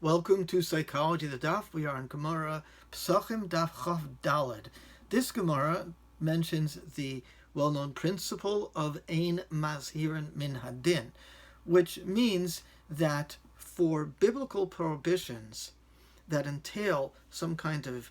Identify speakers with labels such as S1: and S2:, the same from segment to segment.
S1: Welcome to Psychology the Daf. We are in Gemara Pesachim Daf Chav Daled. This Gemara mentions the well-known principle of Ein Mazhirin Min Hadin, which means that for biblical prohibitions that entail some kind of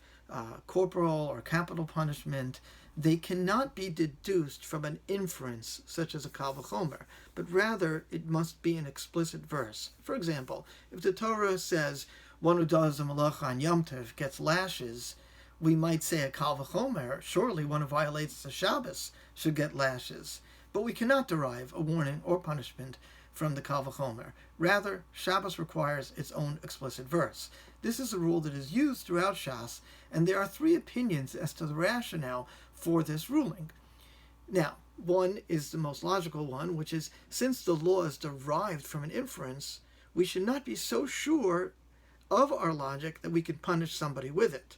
S1: corporal or capital punishment, they cannot be deduced from an inference such as a kal v'chomer, but rather it must be an explicit verse. For example, if the Torah says one who does a malacha on Yom Tov gets lashes, we might say a kal v'chomer, surely one who violates the Shabbos should get lashes. But we cannot derive a warning or punishment from the kal v'chomer. Rather, Shabbos requires its own explicit verse. This is a rule that is used throughout Shas, and there are three opinions as to the rationale for this ruling. Now, one is the most logical one, which is since the law is derived from an inference, we should not be so sure of our logic that we can punish somebody with it.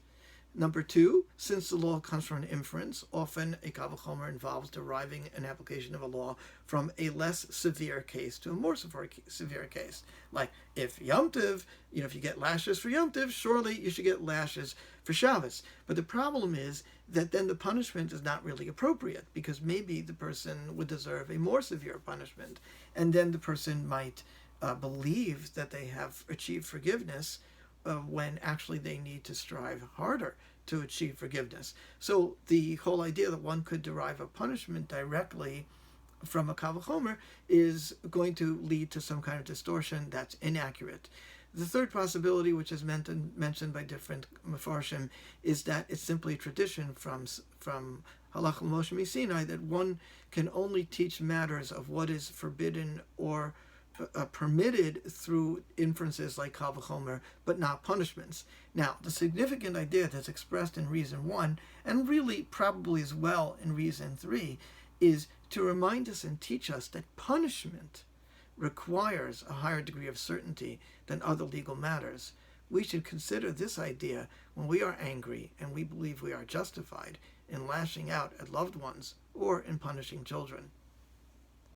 S1: Number two, since the law comes from an inference, often a kal v'chomer involves deriving an application of a law from a less severe case to a more severe case. Like if Yom Tov, if you get lashes for Yom Tov, surely you should get lashes for Shabbos. But the problem is that then the punishment is not really appropriate, because maybe the person would deserve a more severe punishment, and then the person might believe that they have achieved forgiveness when actually they need to strive harder to achieve forgiveness. So the whole idea that one could derive a punishment directly from a kal v'chomer is going to lead to some kind of distortion that's inaccurate. The third possibility, which is mentioned by different Mefarshim, is that it's simply tradition from Halach Moshe Sinai that one can only teach matters of what is forbidden or permitted through inferences like kal v'chomer, but not punishments. Now, the significant idea that's expressed in Reason 1, and really probably as well in Reason 3, is to remind us and teach us that punishment requires a higher degree of certainty than other legal matters. We should consider this idea when we are angry and we believe we are justified in lashing out at loved ones or in punishing children.